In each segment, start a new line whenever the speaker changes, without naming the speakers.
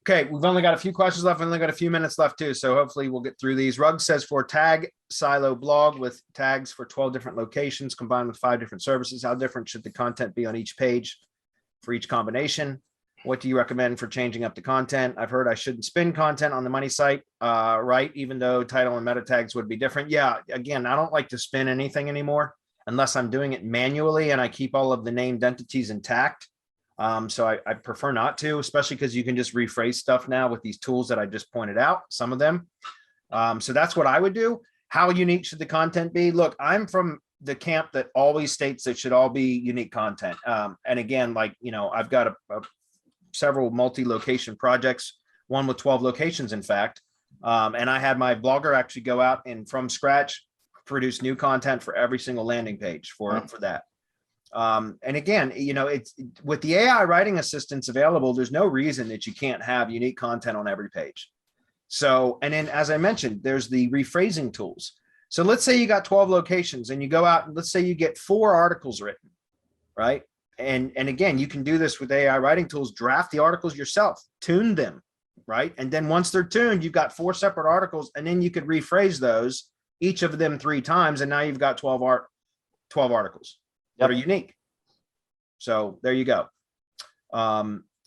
Okay, we've only got a few questions left. We've only got a few minutes left too, so hopefully we'll get through these. Rugg says for tag silo blog with tags for 12 different locations combined with 5 different services, how different should the content be on each page for each combination? What do you recommend for changing up the content? I've heard I shouldn't spin content on the money site, right? Even though title and meta tags would be different. Yeah, again, I don't like to spin anything anymore unless I'm doing it manually and I keep all of the named entities intact. So I prefer not to, especially because you can just rephrase stuff now with these tools that I just pointed out, some of them. So that's what I would do. How unique should the content be? Look, I'm from the camp that always states it should all be unique content. And again, like, you know, I've got several multi-location projects, one with 12 locations, in fact. And I had my blogger actually go out and from scratch produce new content for every single landing page for that. And again, you know, it's with the AI writing assistants available, there's no reason that you can't have unique content on every page. So, and then as I mentioned, there's the rephrasing tools. So let's say you got 12 locations and you go out and let's say you get 4 articles written, right? And again, you can do this with AI writing tools, draft the articles yourself, tune them, right? And then once they're tuned, you've got 4 separate articles and then you could rephrase those, each of them 3 times. And now you've got 12 articles. That are unique. So there you go.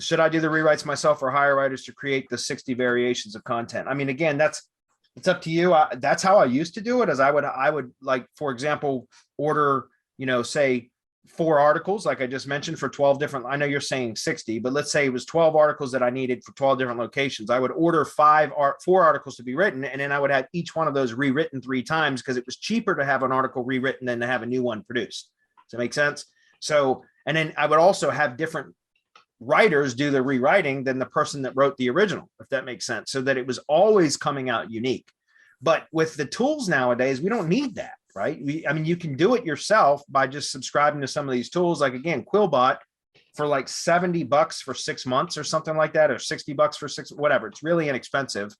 Should I do the rewrites myself or hire writers to create the 60 variations of content? I mean, again, it's up to you. That's how I used to do it. As I would like, for example, order, you know, say 4 articles, like I just mentioned, for 12 different. I know you're saying 60, but let's say it was 12 articles that I needed for 12 different locations. I would order 4 articles to be written, and then I would have each one of those rewritten 3 times because it was cheaper to have an article rewritten than to have a new one produced. Does that make sense? So, and then I would also have different writers do the rewriting than the person that wrote the original, if that makes sense, so that it was always coming out unique. But with the tools nowadays, we don't need that, right? I mean, you can do it yourself by just subscribing to some of these tools. Like again, Quillbot for like $70 for 6 months or something like that, or $60 for 6, whatever. It's really inexpensive.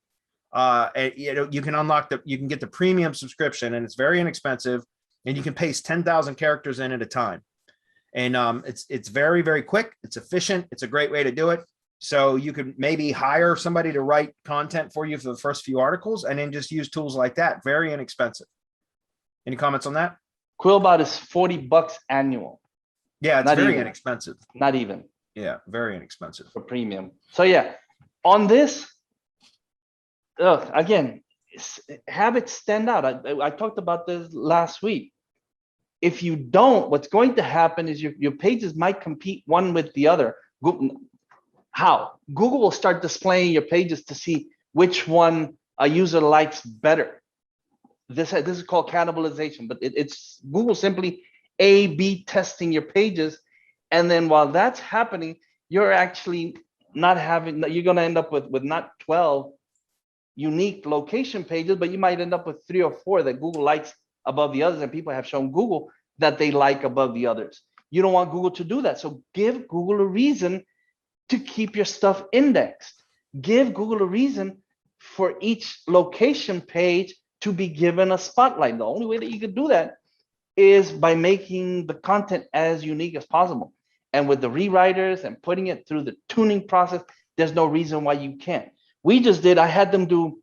You know, you can get the premium subscription and it's very inexpensive. And you can paste 10,000 characters in at a time. And it's very, very quick. It's efficient. It's a great way to do it. So you could maybe hire somebody to write content for you for the first few articles and then just use tools like that. Very inexpensive. Any comments on that?
Quillbot is $40 annual.
Yeah, it's very inexpensive.
Not even.
Yeah, very inexpensive.
For premium. So yeah, on this, again, have it stand out. I talked about this last week. If you don't, what's going to happen is your pages might compete one with the other. How? Google will start displaying your pages to see which one a user likes better. This is called cannibalization, but it's Google simply A/B testing your pages. And then while that's happening, you're actually not having, you're going to end up with not 12 unique location pages, but you might end up with 3 or 4 that Google likes above the others, and people have shown Google that they like above the others. You don't want Google to do that. So give Google a reason to keep your stuff indexed. Give Google a reason for each location page to be given a spotlight. The only way that you could do that is by making the content as unique as possible. And with the rewriters and putting it through the tuning process, there's no reason why you can't. I had them do,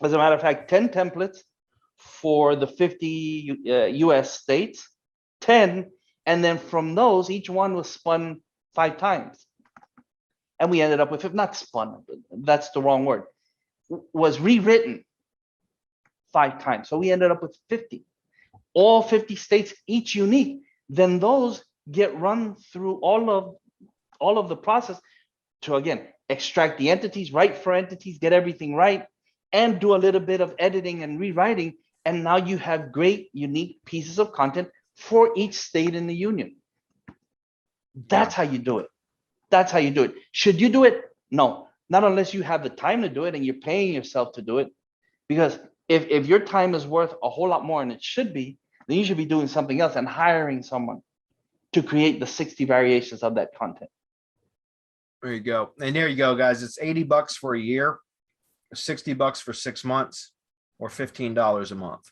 as a matter of fact, 10 templates for the 50 US states, 10, and then from those, each one was spun 5 times. And we ended up with, if not spun, that's the wrong word, was rewritten 5 times. So we ended up with 50, all 50 states, each unique. Then those get run through all of the process to, again, extract the entities, write for entities, get everything right, and do a little bit of editing and rewriting. And now you have great, unique pieces of content for each state in the union. That's how you do it. That's how you do it. Should you do it? No, not unless you have the time to do it and you're paying yourself to do it. Because if your time is worth a whole lot more than it should be, then you should be doing something else and hiring someone to create the 60 variations of that content.
There you go. And there you go, guys. It's $80 for a year, $60 for 6 months, or $15 a month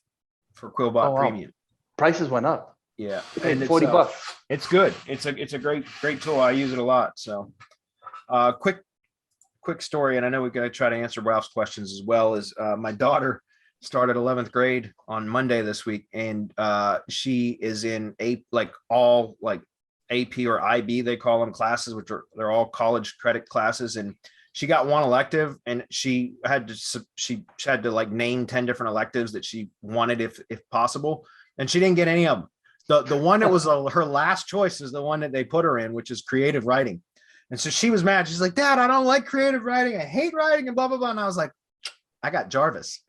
for Quillbot Premium.
Prices went up.
Yeah,
and $40.
It's good. It's a great tool. I use it a lot. So, quick quick story, and I know we're going to try to answer Ralph's questions as well. Is my daughter started 11th grade on Monday this week, and she is in all AP or IB, they call them, classes, which they're all college credit classes. And she got one elective, and she had to like name 10 different electives that she wanted if possible. And she didn't get any of them. The one that was her last choice is the one that they put her in, which is creative writing. And so she was mad. She's like, Dad, I don't like creative writing. I hate writing and blah, blah, blah. And I was like, I got Jarvis.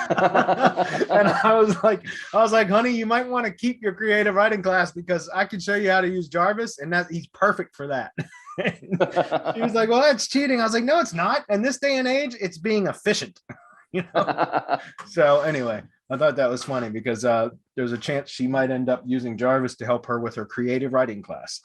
And I was like, honey, you might want to keep your creative writing class because I can show you how to use Jarvis, and that he's perfect for that. She was like, well, that's cheating. I was like, no, it's not. And this day and age, it's being efficient. So anyway, I thought that was funny because there's a chance she might end up using Jarvis to help her with her creative writing class.